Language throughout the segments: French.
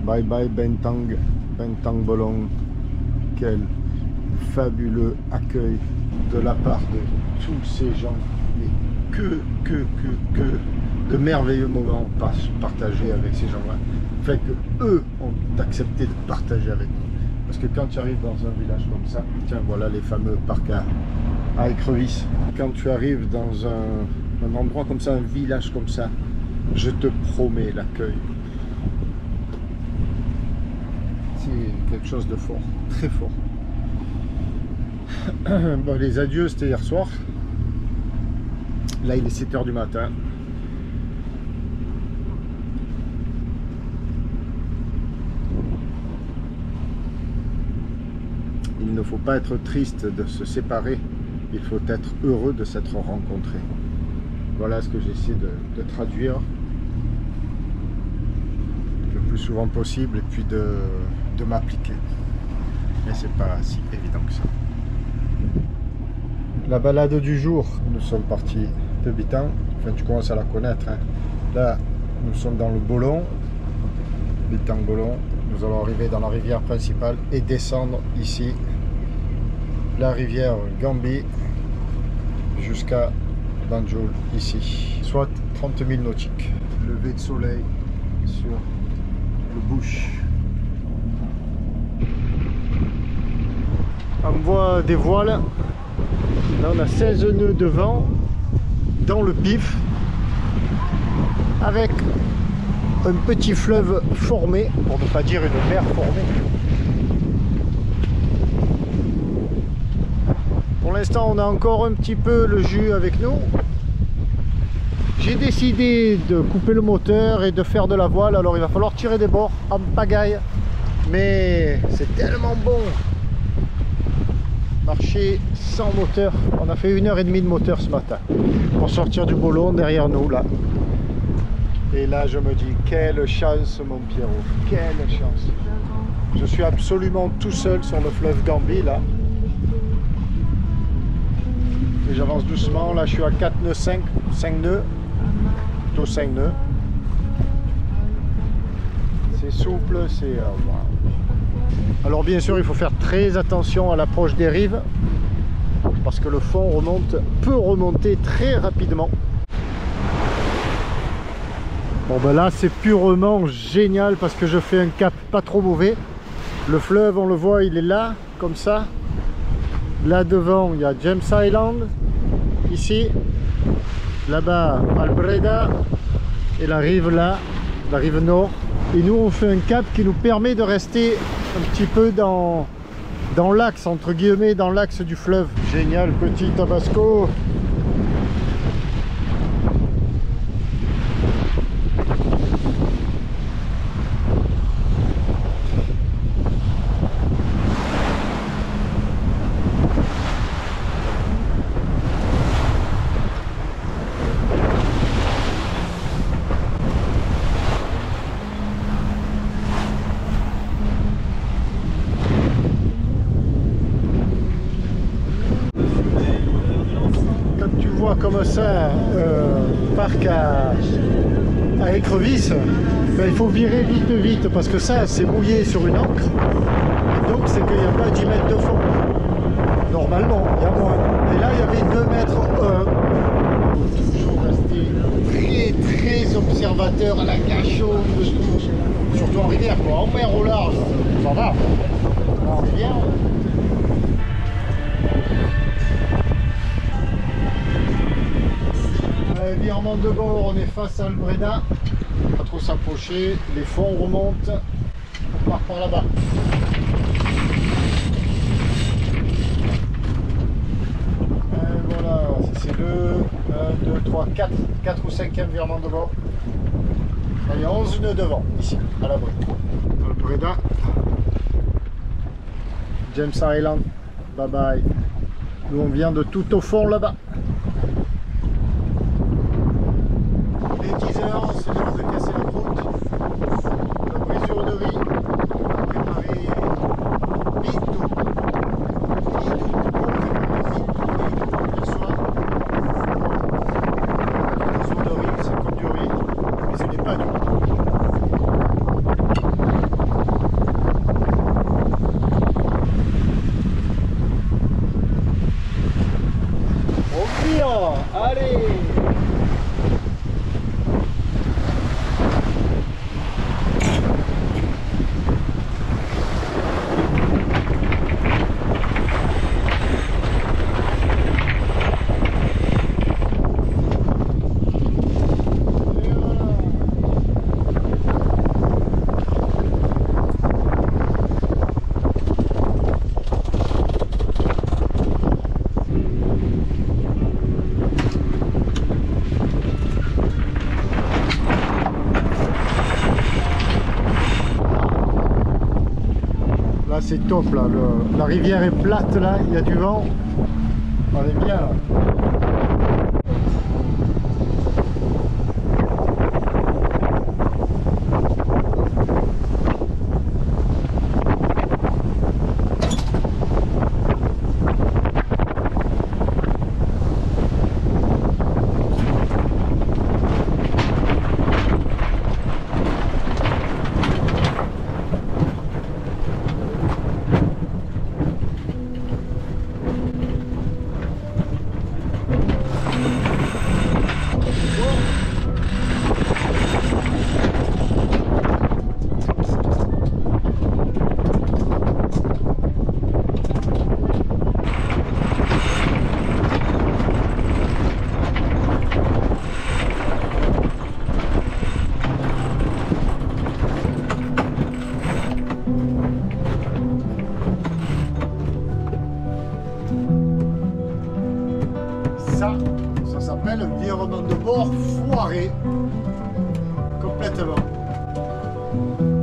Bye bye Bentang, Bentang Bolong. Quel fabuleux accueil de la part de tous ces gens. Mais que de merveilleux moments partagés avec ces gens-là. Fait que eux ont accepté de partager avec nous. Parce que quand tu arrives dans un village comme ça, tiens, voilà les fameux parcs à écrevisses. Quand tu arrives dans un endroit comme ça, un village comme ça, je te promets l'accueil. C'est quelque chose de fort, très fort. Bon, les adieux, c'était hier soir. Là, il est 7 h du matin. Il ne faut pas être triste de se séparer. Il faut être heureux de s'être rencontrés. Voilà ce que j'essaie de traduire le plus souvent possible et puis de m'appliquer. Mais c'est pas si évident que ça. La balade du jour, nous sommes partis de Bitang. Enfin, tu commences à la connaître, hein. Là, nous sommes dans le Bolong, Bitang Bolong. Nous allons arriver dans la rivière principale et descendre ici la rivière Gambie jusqu'à Banjul ici, soit 30 000 nautiques. Lever de soleil sur le bush. On voit des voiles. Là on a 16 nœuds de vent dans le pif avec un petit fleuve formé, pour ne pas dire une mer formée. Pour l'instant on a encore un petit peu le jus avec nous. J'ai décidé de couper le moteur et de faire de la voile, alors il va falloir tirer des bords en pagaille, mais c'est tellement bon marcher sans moteur. On a fait 1 h 30 de moteur ce matin pour sortir du Bolong derrière nous là. Et là je me dis quelle chance mon Pierrot, quelle chance. Je suis absolument tout seul sur le fleuve Gambie là. Et j'avance doucement, là je suis à 4 nœuds 5 nœuds, plutôt 5 nœuds. C'est souple, c'est... wow. Alors bien sûr il faut faire très attention à l'approche des rives parce que le fond peut remonter très rapidement. Bon ben là c'est purement génial parce que je fais un cap pas trop mauvais. Le fleuve on le voit, il est là comme ça. Là devant il y a James Island ici, là-bas Albreda et la rive là, la rive nord. Et nous on fait un cap qui nous permet de rester un petit peu dans l'axe, entre guillemets, dans l'axe du fleuve. Génial petit Tabasco. Comme ça, parc à écrevisses, ben, il faut virer vite parce que ça c'est mouillé sur une ancre et donc c'est qu'il n'y a pas 10 mètres de fond. Normalement il y a moins, et là il y avait 2 mètres. Toujours rester très observateur à la cachot de tout, surtout en rivière quoi. En mer au large ça va, en rivière virement de bord, on est face à Albreda, pas trop s'approcher, les fonds remontent, on part par là-bas. Et voilà, c'est le 1, 2, 3, 4 ou 5e virement de bord. Là, il y a 11 nœuds de vent, ici, à l'abri. Albreda, James Island, bye bye. Nous on vient de tout au fond là-bas. 10 heures, c'est l'heure de casser la croûte. La brisure de riz, préparer vite tout. Le soir. La brisure de riz, c'est comme du riz, mais ce n'est pas du riz. Là c'est top là, la rivière est plate là, il y a du vent. On est bien là. Ça s'appelle un virement de bord foiré. Complètement.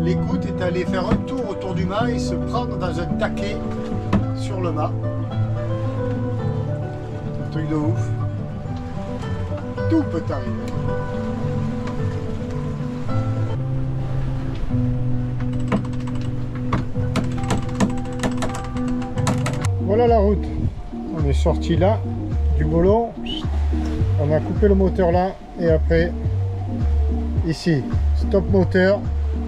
L'écoute est allé faire un tour autour du mât et se prendre dans un taquet sur le mât. Un truc de ouf. Tout peut arriver. Voilà la route. On est sorti là du Bolon. On a coupé le moteur là et après ici stop moteur,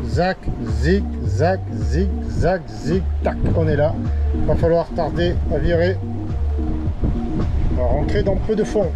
zac, zig, zac, zig, zac, zig, tac, on est là. Il va falloir tarder à virer. On va rentrer dans peu de fond.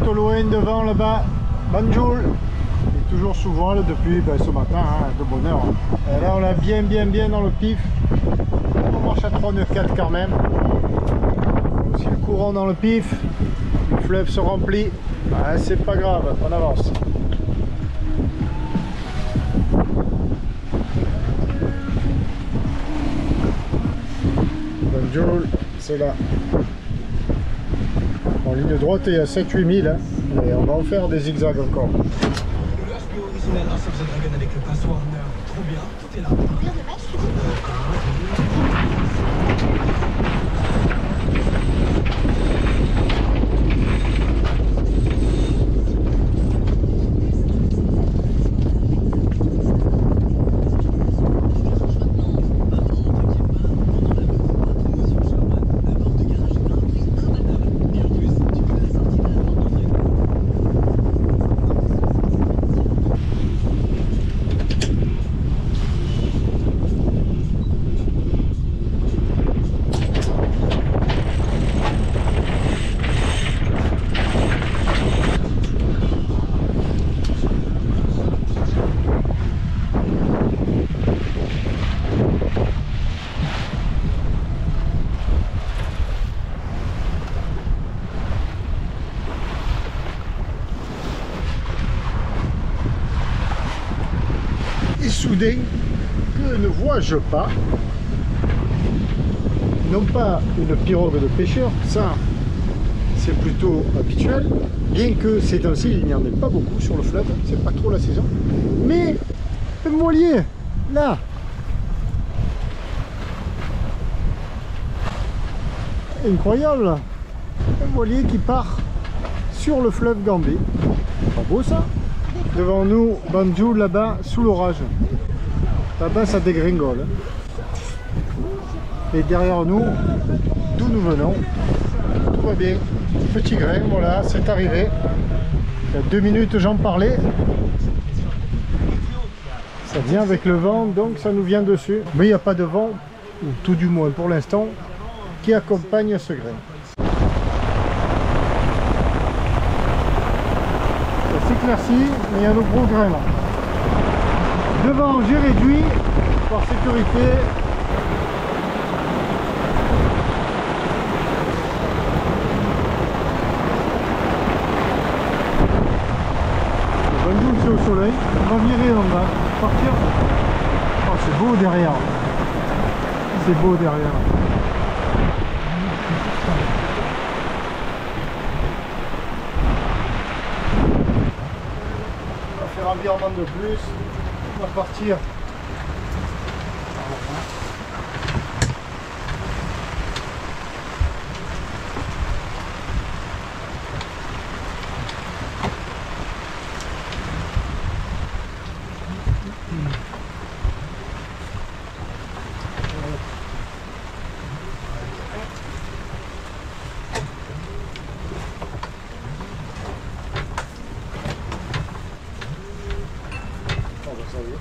Au loin devant là-bas, Banjul est toujours sous voile depuis ce matin, hein, de bonne heure. Et là on l'a bien dans le pif. On marche à 3,94 quand même. Si le courant dans le pif, le fleuve se remplit, bah, c'est pas grave, on avance. Banjul, c'est là. En ligne droite, il y a 7-8 000, hein, et on va en faire des zigzags encore. Le HBO original House of the Dragon avec le pass Warner, trop bien, tout est là. Combien de matchs tu dis ? Soudain, que ne vois-je pas? Non pas une pirogue de pêcheur, ça c'est plutôt habituel, bien que ces temps-ci il n'y en ait pas beaucoup sur le fleuve, c'est pas trop la saison, mais un voilier, là, incroyable, un voilier qui part sur le fleuve Gambie, pas beau ça? Devant nous, Banjul là-bas, sous l'orage. Là-bas, ça dégringole. Et derrière nous, d'où nous venons, tout va bien. Petit grain, voilà, c'est arrivé. Il y a 2 minutes j'en parlais. Ça vient avec le vent, donc ça nous vient dessus. Mais il n'y a pas de vent, ou tout du moins pour l'instant, qui accompagne ce grain. Ça s'éclaircit, mais il y a nos gros grains là. Devant, j'ai réduit par sécurité. C'est au soleil, on va virer, on va partir. Oh, c'est beau derrière. C'est beau derrière. On va faire un virement de plus. On va partir.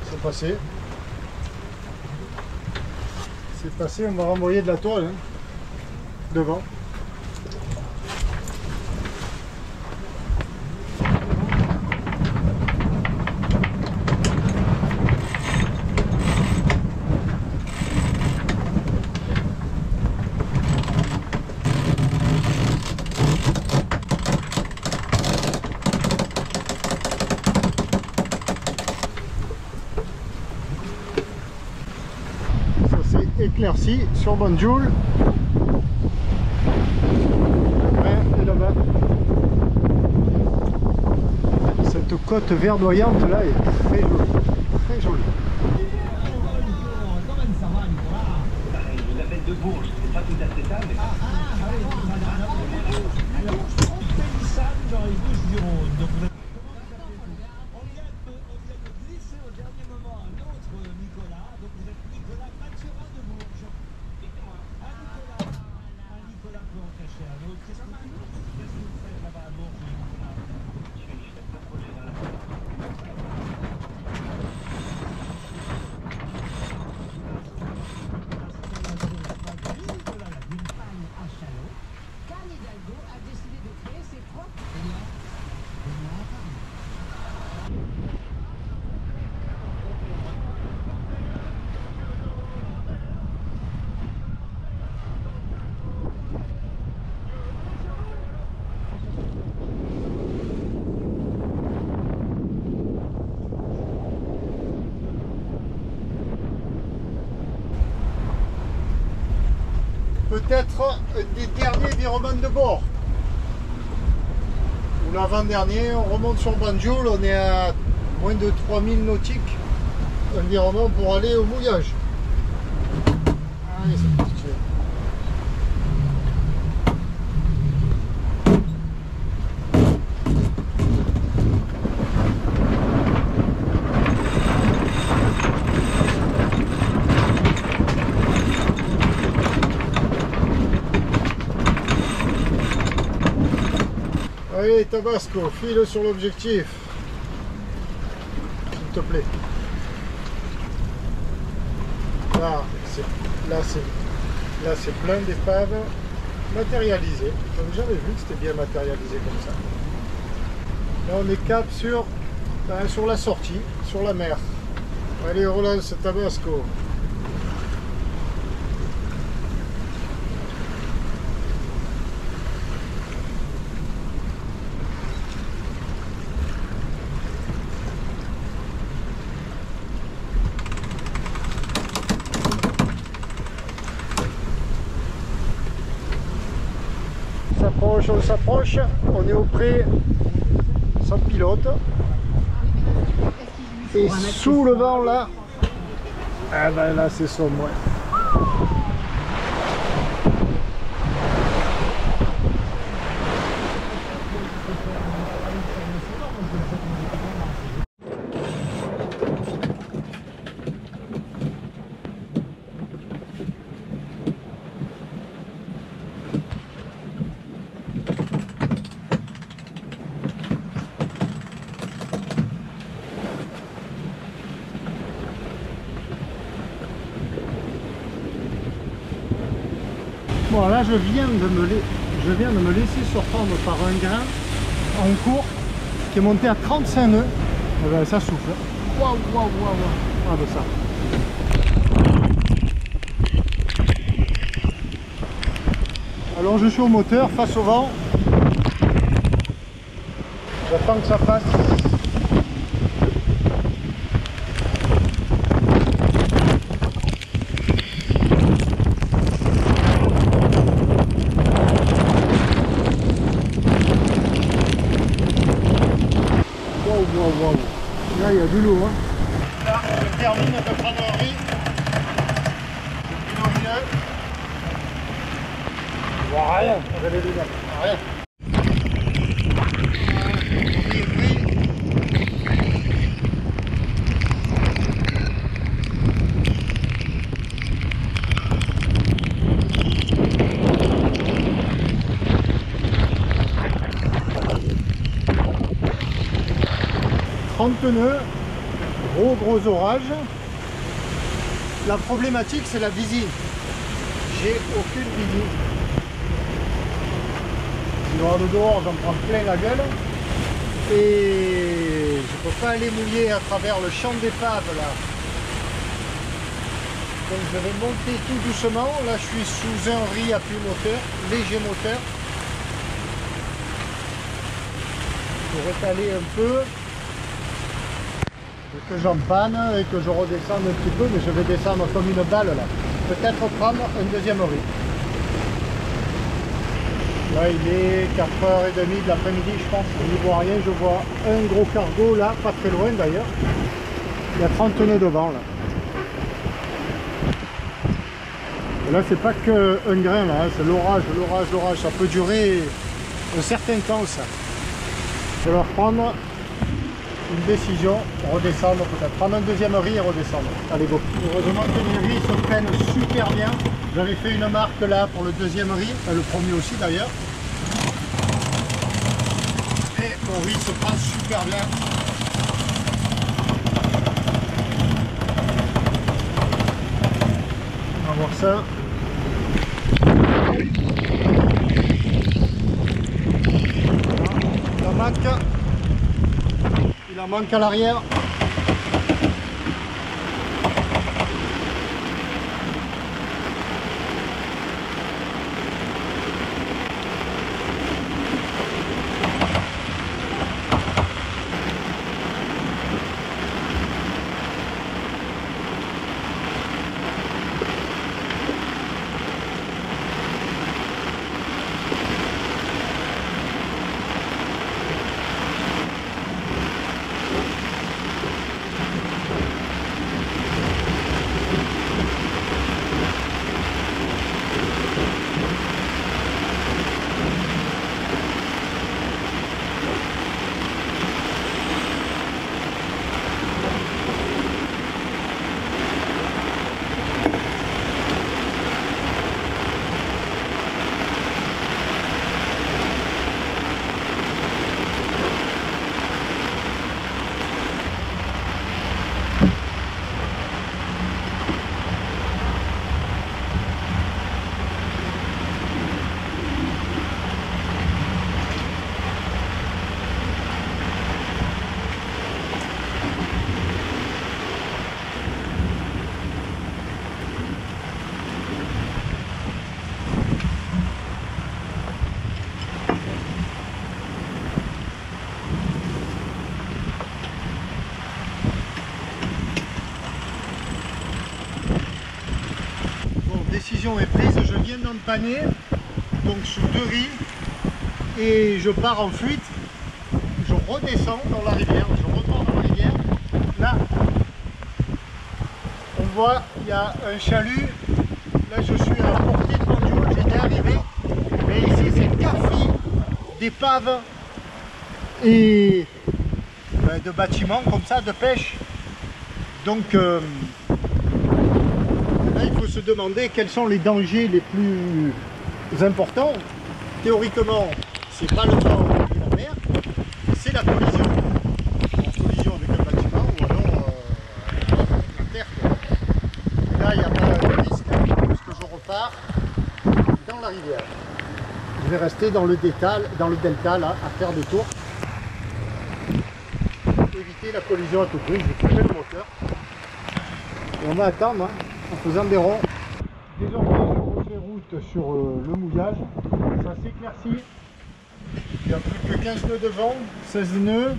C'est passé. C'est passé, on va renvoyer de la toile hein, devant. Éclairci sur Banjul. Et là-bas. Cette côte verdoyante là est très jolie. Très jolie. Je vous appelle de Bourges, c'est pas tout à fait ça, mais... Alors, Pélissane dans les Bouches-du-Rhône. Donc vous êtes... On vient de glisser au dernier moment un autre Nicolas. Donc vous êtes Nicolas Mathurin de Bourges. Un Nicolas peut en cacher un autre. Qu'est-ce que vous faites là-bas à Bourges, Nicolas? Je suis chef de projet dans la boîte. Anne Hidalgo a décidé de créer ses propres... Peut-être un des derniers virements de bord. Ou l'avant-dernier, on remonte sur Banjul, on est à moins de 3000 nautiques. Un virement pour aller au mouillage. Allez, c'est parti. Allez Tabasco, file sur l'objectif, s'il te plaît. Là c'est plein d'épaves matérialisées. J'avais jamais vu que c'était bien matérialisé comme ça. Là on est cap sur la sortie, sur la mer. Allez, relance Tabasco. On s'approche, on est auprès sans pilote et sous le vent là, ah ben là c'est sombre. Ouais. Bon là je viens de me laisser surprendre par un grain en cours qui est monté à 35 nœuds. Et ben, ça souffle. Waouh, waouh, waouh, waouh. Ah de ça. Alors je suis au moteur face au vent. J'attends que ça passe. Waouh. Là il y a du lot hein. Là je termine de prendre un riz. Je milieu. Je vois rien avec les lunettes. Rien. Nœuds, gros orage. La problématique c'est la visine. J'ai aucune visine. Le dehors j'en prends plein la gueule et je peux pas aller mouiller à travers le champ d'épave là. Donc je vais monter tout doucement. Là je suis sous un riz à plus moteur, léger moteur. Pour étaler un peu. Que j'empanne et que je redescende un petit peu, mais je vais descendre comme une balle là. Peut-être prendre un deuxième riz. Là il est 4h30 de l'après-midi je pense. Je n'y vois rien, je vois un gros cargo là, pas très loin d'ailleurs. Il y a 30 nœuds devant là. Et là c'est pas qu'un grain là, c'est l'orage, ça peut durer un certain temps ça. Je vais leur prendre une décision, redescendre peut-être, prendre un deuxième riz et redescendre. Allez go. Heureusement que les riz se prennent super bien. J'avais fait une marque là pour le deuxième riz, le premier aussi d'ailleurs. Et mon riz se prend super bien. On va voir ça. La marque. Il en manque à l'arrière. Décision est prise, je viens d'empanner donc sur 2 riz et je pars en fuite, je redescends dans la rivière, je retourne dans la rivière. Là on voit il y a un chalut, là je suis à la portée de mon j'étais arrivé, mais ici c'est café d'épaves et de bâtiments comme ça, de pêche. Donc là, il faut se demander quels sont les dangers les plus importants. Théoriquement, c'est pas le vent de la mer, c'est la collision. En collision avec un bâtiment ou alors la terre. Et là, il n'y a pas de risque, parce que je repars dans la rester dans le delta là, à faire des tours. Éviter la collision à tout prix. Je vais fermer le moteur. Et on va attendre hein, en faisant des ronds. Désormais, je refais route sur le mouillage. Ça s'éclaircit. Il n'y a plus que 15 nœuds de vent, 16 nœuds.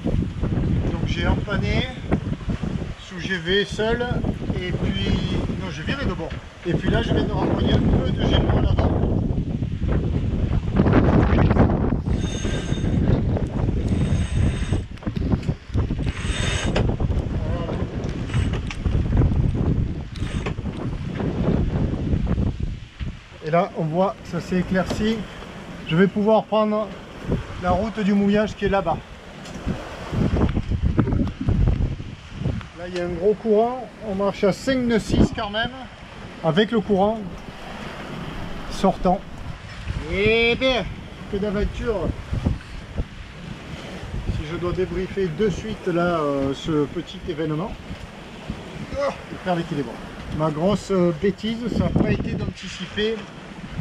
Donc j'ai empanné sous GV seul. Et puis, non, je virais de bord. Et puis là, je vais de renvoyer un peu de génois à l'avant. Et là, on voit que ça s'est éclairci. Je vais pouvoir prendre la route du mouillage qui est là-bas. Là, il y a un gros courant. On marche à 5 nœuds 6 quand même, avec le courant sortant. Et bien, que d'aventure! Si je dois débriefer de suite là ce petit événement, je perds l'équilibre. Ma grosse bêtise, ça n'a pas été d'anticiper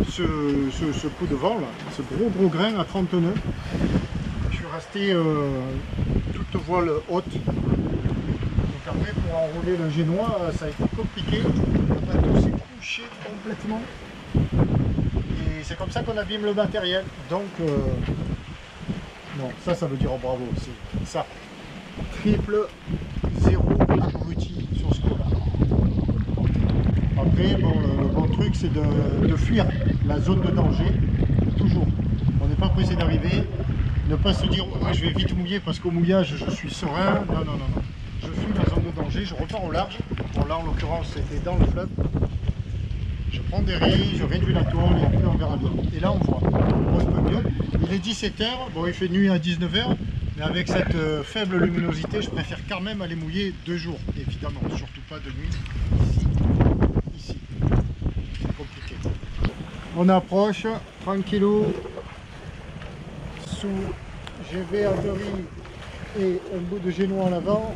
ce coup de vent là, ce gros grain à 30 nœuds. Je suis resté toute voile haute. Donc après pour enrouler le génois, ça a été compliqué. Le bateau s'est couché complètement. Et c'est comme ça qu'on abîme le matériel. Donc non, ça veut dire bravo, c'est ça. Triple 0 abruti sur ce coup-là. Après, bon, le bon truc, c'est de fuir la zone de danger, toujours. On n'est pas pressé d'arriver, ne pas se dire oh, je vais vite mouiller parce qu'au mouillage je suis serein. Non, non, non, non. Je fuis la zone de danger, je repars au large. Bon, là en l'occurrence, c'était dans le fleuve. Je prends des riz, je réduis la tourne et après on verra bien. Et là on voit un peu mieux. Il est 17 h, bon, il fait nuit à 19 h, mais avec cette faible luminosité, je préfère quand même aller mouiller 2 jours, évidemment, surtout pas de nuit. Ici, c'est compliqué. On approche, tranquillou, sous GV à riz et un bout de génois en avant.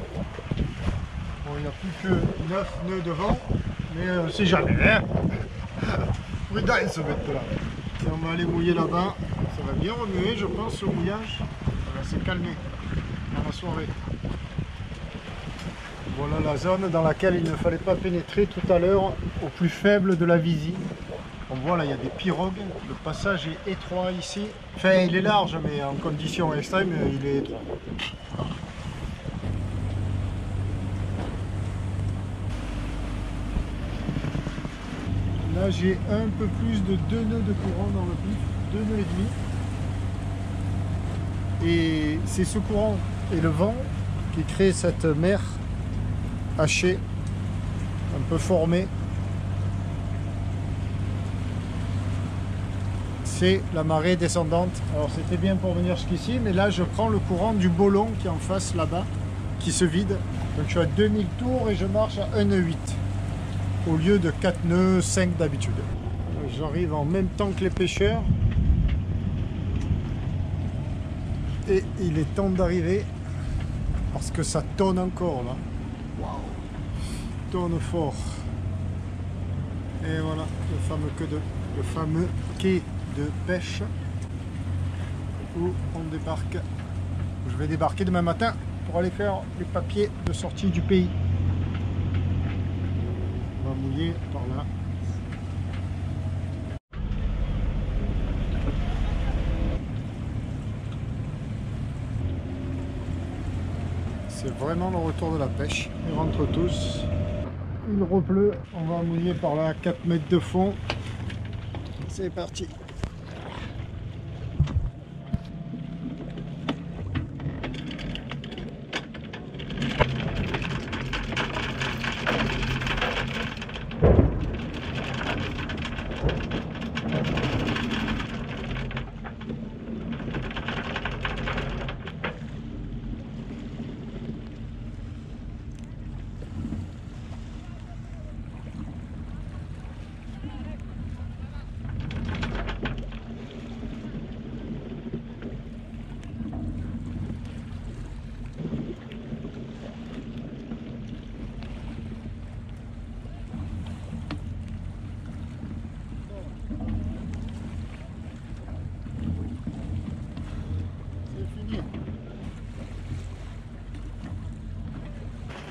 Bon, il n'y a plus que 9 nœuds de vent, mais c'est jamais, hein. Prudent ce bête là. Et on va aller mouiller là-bas. Ça va bien remuer, je pense, au mouillage. Ça va se calmer dans la soirée. Voilà la zone dans laquelle il ne fallait pas pénétrer tout à l'heure, au plus faible de la visie. On voit là, il y a des pirogues. Le passage est étroit ici. Enfin, il est large, mais en conditions extrêmes, il est étroit. Là, j'ai un peu plus de 2 nœuds de courant dans le pif, 2 nœuds et demi. Et c'est ce courant et le vent qui crée cette mer hachée, un peu formée. C'est la marée descendante. Alors c'était bien pour venir jusqu'ici, mais là je prends le courant du Bolon qui est en face là-bas, qui se vide. Donc je suis à 2000 tours et je marche à 1 nœud 8. Au lieu de 4 nœuds 5 d'habitude. J'arrive en même temps que les pêcheurs. Et il est temps d'arriver parce que ça tonne encore là. Waouh, tonne fort. Et voilà le fameux quai de pêche où on débarque. Je vais débarquer demain matin pour aller faire les papiers de sortie du pays. On va mouiller par là. C'est vraiment le retour de la pêche. Ils rentrent tous. Il repleut. On va mouiller par là, 4 mètres de fond. C'est parti.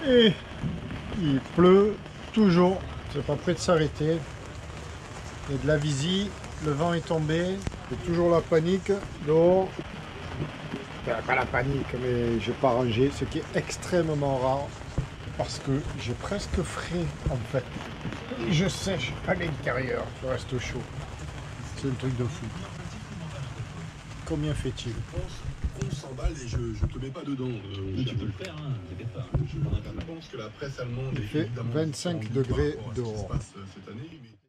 Et il pleut toujours, c'est pas prêt de s'arrêter. Il y a de la visie, le vent est tombé, c'est toujours la panique dehors. Ben, pas la panique, mais j'ai pas rangé, ce qui est extrêmement rare parce que j'ai presque frais en fait. Et je sèche à l'intérieur, je reste chaud. C'est un truc de fou. Combien fait-il? 1100 balles et je te mets pas dedans. Tu peux le faire, hein, t'inquiète pas. Je pense que la presse allemande Il est fait évidemment 25 tendue degrés par rapport à ce qui se dehors. passe cette année. Mais...